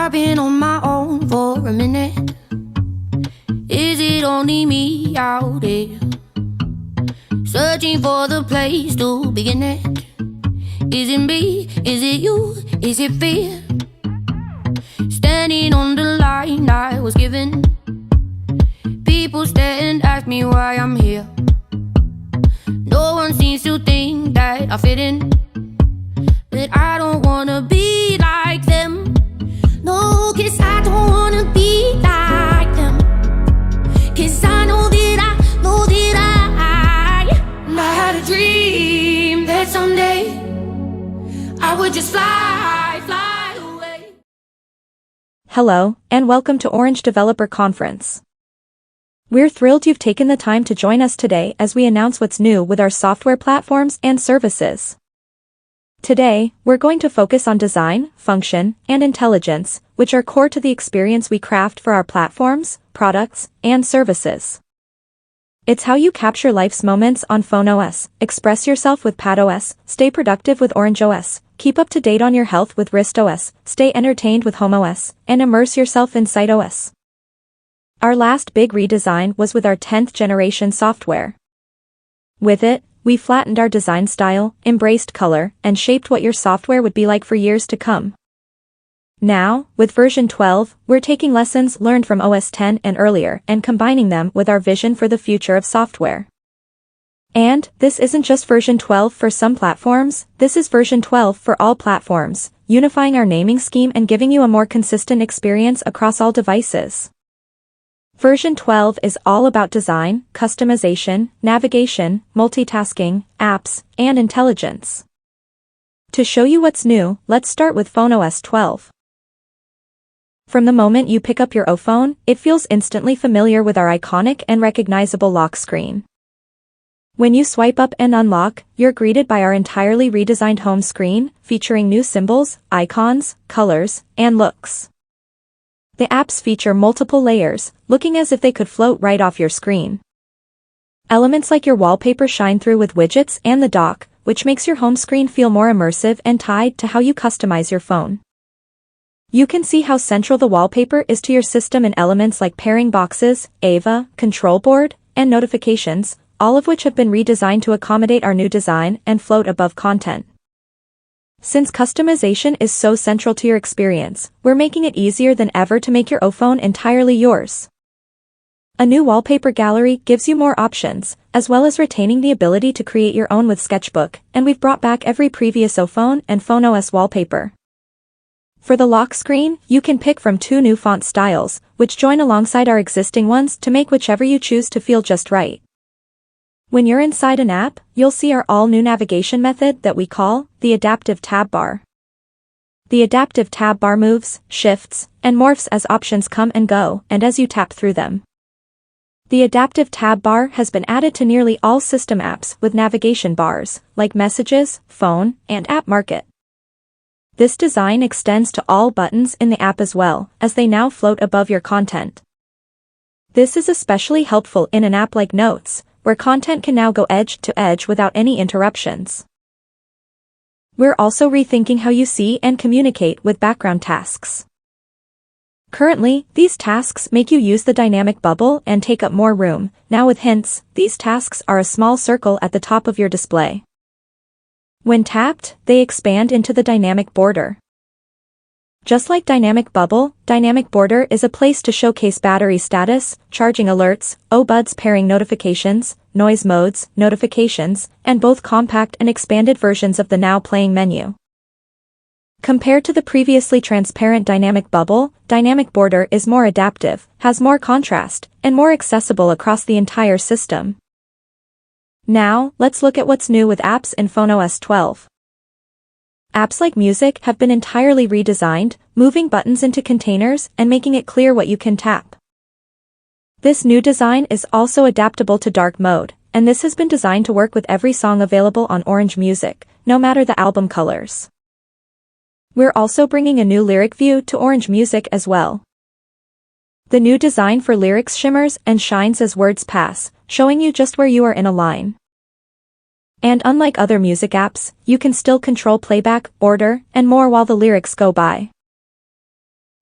I've been on my own for a minute. Is it only me out there? Searching for the place to begin it. Is it me? Is it you? Is it fear? Standing on the line I was given. People stare and ask me why I'm here. No one seems to think that I fit in, but I don't wanna be like them. No, 'cause I don't wanna be like them. 'Cause I know that I had a dream that someday I would just fly away. Hello, and welcome to Orange Developer Conference. We're thrilled you've taken the time to join us today as we announce what's new with our software platforms and services. Today, we're going to focus on design, function, and intelligence, which are core to the experience we craft for our platforms, products, and services. It's how you capture life's moments on PhoneOS, express yourself with PadOS, stay productive with OrangeOS, keep up to date on your health with WristOS, stay entertained with HomeOS, and immerse yourself in SightOS. Our last big redesign was with our 10th generation software. With it, we flattened our design style, embraced color, and shaped what your software would be like for years to come. Now, with version 12, we're taking lessons learned from OS 10 and earlier and combining them with our vision for the future of software. And, this isn't just version 12 for some platforms, this is version 12 for all platforms, unifying our naming scheme and giving you a more consistent experience across all devices. Version 12 is all about design, customization, navigation, multitasking, apps, and intelligence. To show you what's new, let's start with PhoneOS 12. From the moment you pick up your iPhone, it feels instantly familiar with our iconic and recognizable lock screen. When you swipe up and unlock, you're greeted by our entirely redesigned home screen, featuring new symbols, icons, colors, and looks. The apps feature multiple layers, looking as if they could float right off your screen. Elements like your wallpaper shine through with widgets and the dock, which makes your home screen feel more immersive and tied to how you customize your phone. You can see how central the wallpaper is to your system in elements like pairing boxes, Ava, control board, and notifications, all of which have been redesigned to accommodate our new design and float above content. Since customization is so central to your experience, we're making it easier than ever to make your iPhone entirely yours. A new wallpaper gallery gives you more options, as well as retaining the ability to create your own with Sketchbook, and we've brought back every previous iPhone and PhoneOS wallpaper. For the lock screen, you can pick from 2 new font styles, which join alongside our existing ones to make whichever you choose to feel just right. When you're inside an app, you'll see our all-new navigation method that we call the adaptive tab bar. The adaptive tab bar moves, shifts, and morphs as options come and go, and as you tap through them. The adaptive tab bar has been added to nearly all system apps with navigation bars, like Messages, Phone, and App Market. This design extends to all buttons in the app as well, as they now float above your content. This is especially helpful in an app like Notes, where content can now go edge to edge without any interruptions. We're also rethinking how you see and communicate with background tasks. Currently, these tasks make you use the dynamic bubble and take up more room. Now with hints, these tasks are a small circle at the top of your display. When tapped, they expand into the dynamic border. Just like Dynamic Bubble, Dynamic Border is a place to showcase battery status, charging alerts, earbuds pairing notifications, noise modes, notifications, and both compact and expanded versions of the Now Playing menu. Compared to the previously transparent Dynamic Bubble, Dynamic Border is more adaptive, has more contrast, and more accessible across the entire system. Now, let's look at what's new with apps in PhoneOS 12. Apps like Music have been entirely redesigned, moving buttons into containers and making it clear what you can tap. This new design is also adaptable to dark mode, and this has been designed to work with every song available on Orange Music, no matter the album colors. We're also bringing a new lyric view to Orange Music as well. The new design for lyrics shimmers and shines as words pass, showing you just where you are in a line. And unlike other music apps, you can still control playback, order, and more while the lyrics go by.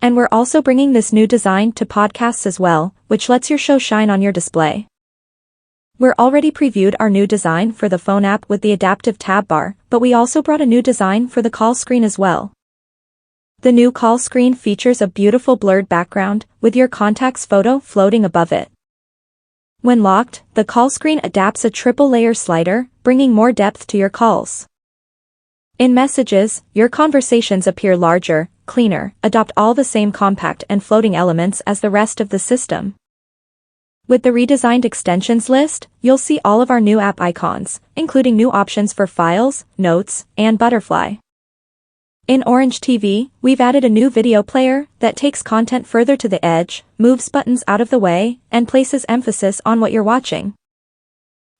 And we're also bringing this new design to podcasts as well, which lets your show shine on your display. We're already previewed our new design for the phone app with the adaptive tab bar, but we also brought a new design for the call screen as well. The new call screen features a beautiful blurred background, with your contact's photo floating above it. When locked, the call screen adapts a triple-layer slider, bringing more depth to your calls. In messages, your conversations appear larger, cleaner, adopt all the same compact and floating elements as the rest of the system. With the redesigned extensions list, you'll see all of our new app icons, including new options for files, notes, and butterfly. In Orange TV, we've added a new video player that takes content further to the edge, moves buttons out of the way, and places emphasis on what you're watching.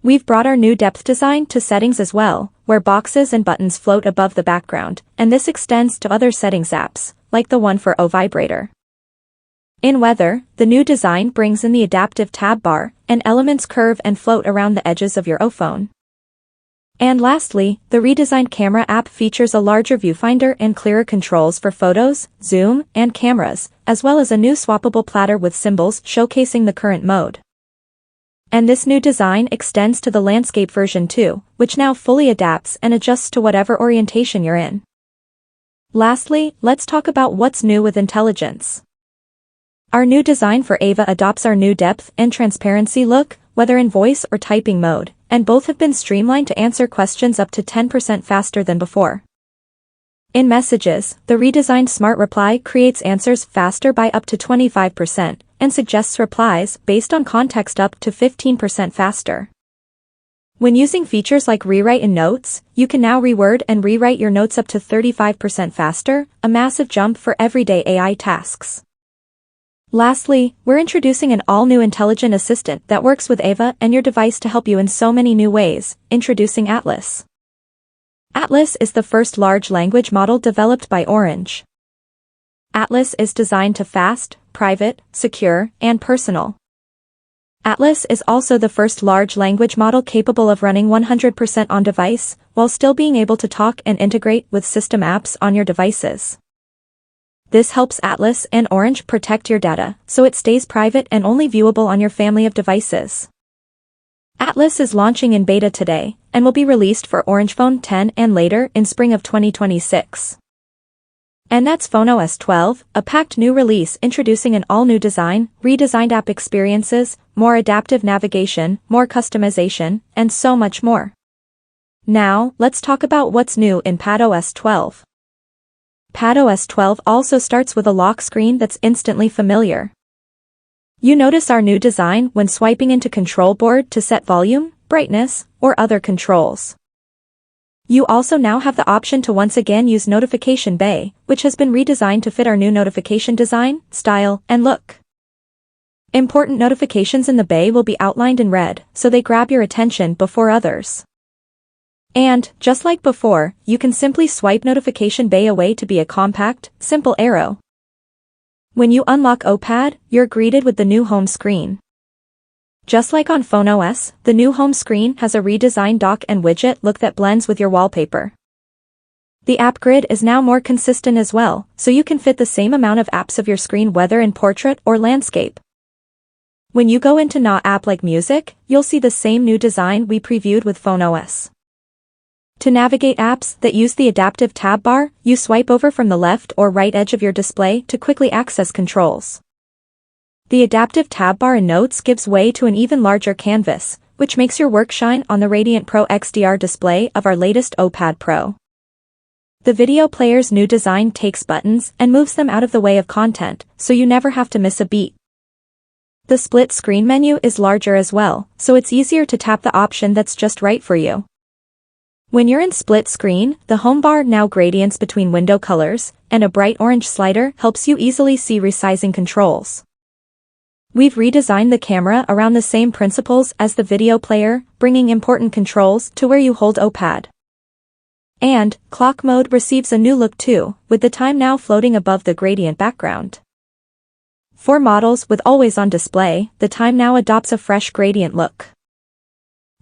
We've brought our new depth design to settings as well, where boxes and buttons float above the background, and this extends to other settings apps, like the one for O Vibrator. In weather, the new design brings in the adaptive tab bar, and elements curve and float around the edges of your O phone. And lastly, the redesigned camera app features a larger viewfinder and clearer controls for photos, zoom, and cameras, as well as a new swappable platter with symbols showcasing the current mode. And this new design extends to the landscape version too, which now fully adapts and adjusts to whatever orientation you're in. Lastly, let's talk about what's new with intelligence. Our new design for Ava adopts our new depth and transparency look, whether in voice or typing mode, and both have been streamlined to answer questions up to 10% faster than before. In messages, the redesigned Smart Reply creates answers faster by up to 25%, and suggests replies based on context up to 15% faster. When using features like Rewrite in Notes, you can now reword and rewrite your notes up to 35% faster, a massive jump for everyday AI tasks. Lastly, we're introducing an all-new intelligent assistant that works with Ava and your device to help you in so many new ways, introducing Atlas. Atlas is the first large language model developed by Orange. Atlas is designed to fast, private, secure, and personal. Atlas is also the first large language model capable of running 100% on device, while still being able to talk and integrate with system apps on your devices. This helps Atlas and Orange protect your data, so it stays private and only viewable on your family of devices. Atlas is launching in beta today, and will be released for Orange Phone 10 and later in spring of 2026. And that's PhoneOS 12, a packed new release introducing an all-new design, redesigned app experiences, more adaptive navigation, more customization, and so much more. Now, let's talk about what's new in PadOS 12. PadOS 12 also starts with a lock screen that's instantly familiar. You notice our new design when swiping into Control Board to set volume, brightness, or other controls. You also now have the option to once again use Notification Bay, which has been redesigned to fit our new notification design, style, and look. Important notifications in the bay will be outlined in red, so they grab your attention before others. And, just like before, you can simply swipe Notification Bay away to be a compact, simple arrow. When you unlock OPad, you're greeted with the new home screen. Just like on PhoneOS, the new home screen has a redesigned dock and widget look that blends with your wallpaper. The app grid is now more consistent as well, so you can fit the same amount of apps of your screen whether in portrait or landscape. When you go into Not app like music, you'll see the same new design we previewed with PhoneOS. To navigate apps that use the adaptive tab bar, you swipe over from the left or right edge of your display to quickly access controls. The adaptive tab bar in Notes gives way to an even larger canvas, which makes your work shine on the Radiant Pro XDR display of our latest OPad Pro. The video player's new design takes buttons and moves them out of the way of content, so you never have to miss a beat. The split screen menu is larger as well, so it's easier to tap the option that's just right for you. When you're in split screen, the home bar now gradients between window colors, and a bright orange slider helps you easily see resizing controls. We've redesigned the camera around the same principles as the video player, bringing important controls to where you hold OPad. And, clock mode receives a new look too, with the time now floating above the gradient background. For models with always on display, the time now adopts a fresh gradient look.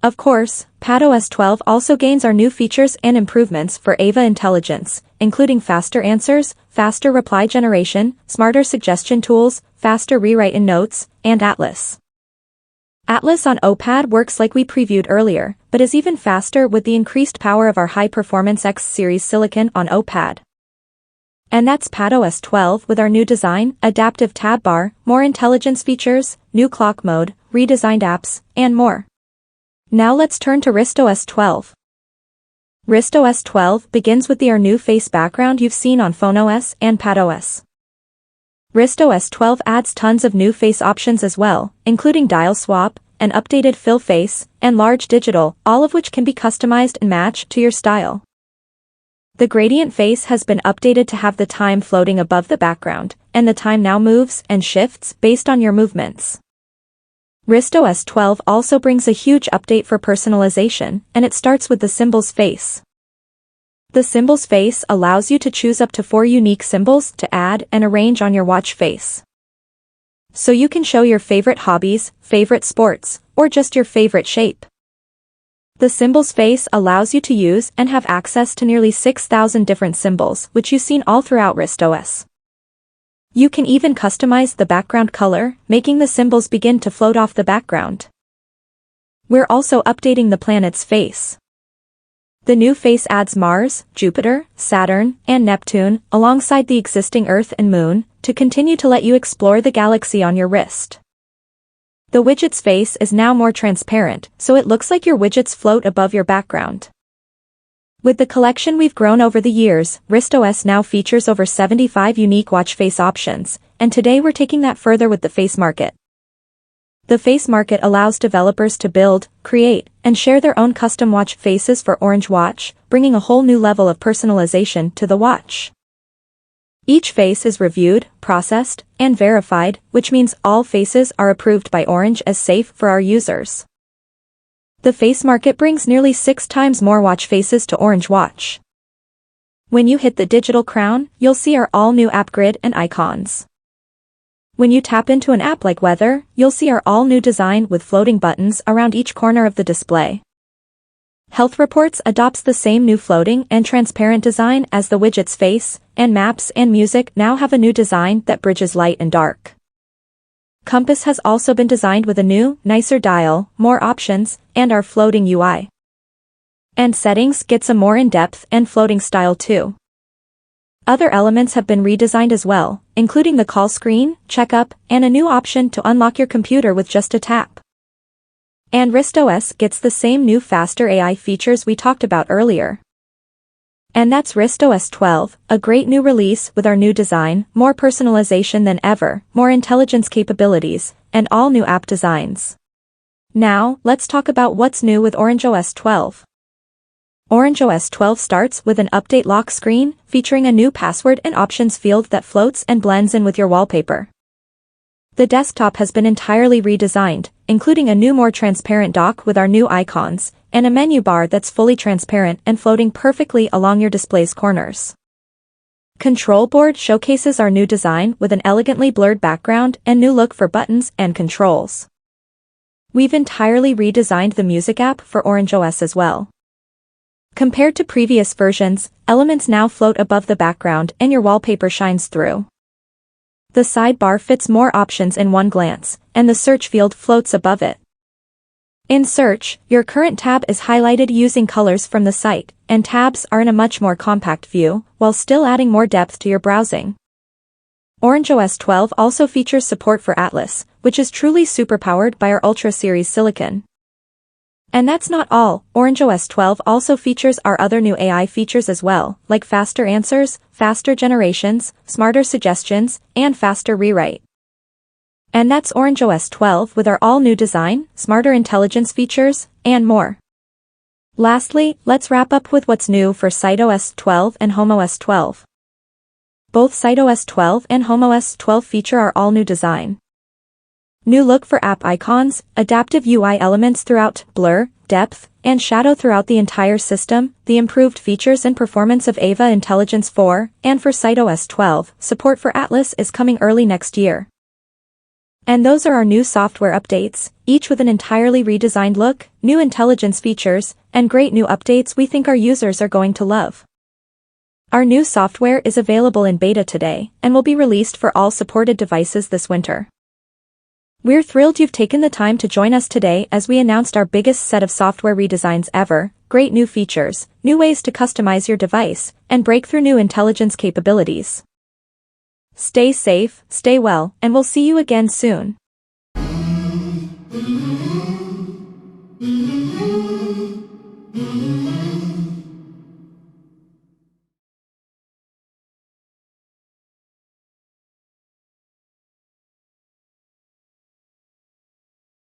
Of course, PadOS 12 also gains our new features and improvements for AVA intelligence, including faster answers, faster reply generation, smarter suggestion tools, faster rewrite in notes, and Atlas. Atlas on OPad works like we previewed earlier, but is even faster with the increased power of our high-performance X series silicon on OPad. And that's PadOS 12 with our new design, adaptive tab bar, more intelligence features, new clock mode, redesigned apps, and more. Now let's turn to WristOS 12. WristOS 12 begins with our new face background you've seen on PhoneOS and PadOS. WristOS 12 adds tons of new face options as well, including dial swap, an updated fill face, and large digital, all of which can be customized and matched to your style. The gradient face has been updated to have the time floating above the background, and the time now moves and shifts based on your movements. WristOS 12 also brings a huge update for personalization, and it starts with the symbols face. The symbols face allows you to choose up to 4 unique symbols to add and arrange on your watch face. So you can show your favorite hobbies, favorite sports, or just your favorite shape. The symbols face allows you to use and have access to nearly 6,000 different symbols, which you've seen all throughout WristOS. You can even customize the background color, making the symbols begin to float off the background. We're also updating the planet's face. The new face adds Mars, Jupiter, Saturn, and Neptune, alongside the existing Earth and Moon, to continue to let you explore the galaxy on your wrist. The widget's face is now more transparent, so it looks like your widgets float above your background. With the collection we've grown over the years, WristOS now features over 75 unique watch face options, and today we're taking that further with the Face Market. The Face Market allows developers to build, create, and share their own custom watch faces for Orange Watch, bringing a whole new level of personalization to the watch. Each face is reviewed, processed, and verified, which means all faces are approved by Orange as safe for our users. The Face Market brings nearly 6 times more watch faces to Orange Watch. When you hit the digital crown, you'll see our all-new app grid and icons. When you tap into an app like Weather, you'll see our all-new design with floating buttons around each corner of the display. Health Reports adopts the same new floating and transparent design as the widget's face, and Maps and Music now have a new design that bridges light and dark. Compass has also been designed with a new, nicer dial, more options, and our floating UI. And Settings gets a more in-depth and floating style too. Other elements have been redesigned as well, including the call screen, checkup, and a new option to unlock your computer with just a tap. And WristOS gets the same new faster AI features we talked about earlier. And that's WristOS 12, a great new release with our new design, more personalization than ever, more intelligence capabilities, and all new app designs. Now, let's talk about what's new with OrangeOS 12. OrangeOS 12 starts with an update lock screen, featuring a new password and options field that floats and blends in with your wallpaper. The desktop has been entirely redesigned, including a new more transparent dock with our new icons, and a menu bar that's fully transparent and floating perfectly along your display's corners. Control Board showcases our new design with an elegantly blurred background and new look for buttons and controls. We've entirely redesigned the Music app for OrangeOS as well. Compared to previous versions, elements now float above the background and your wallpaper shines through. The sidebar fits more options in one glance, and the search field floats above it. In Search, your current tab is highlighted using colors from the site, and tabs are in a much more compact view, while still adding more depth to your browsing. OrangeOS 12 also features support for Atlas, which is truly superpowered by our Ultra series silicon. And that's not all, OrangeOS 12 also features our other new AI features as well, like faster answers, faster generations, smarter suggestions, and faster rewrite. And that's OrangeOS 12 with our all-new design, smarter intelligence features, and more. Lastly, let's wrap up with what's new for SightOS 12 and HomeOS 12. Both SightOS 12 and HomeOS 12 feature our all-new design. New look for app icons, adaptive UI elements throughout, blur, depth, and shadow throughout the entire system, the improved features and performance of AVA Intelligence 4, and for SightOS 12, support for Atlas is coming early next year. And those are our new software updates, each with an entirely redesigned look, new intelligence features, and great new updates we think our users are going to love. Our new software is available in beta today, and will be released for all supported devices this winter. We're thrilled you've taken the time to join us today as we announced our biggest set of software redesigns ever, great new features, new ways to customize your device, and breakthrough new intelligence capabilities. Stay safe, stay well, and we'll see you again soon.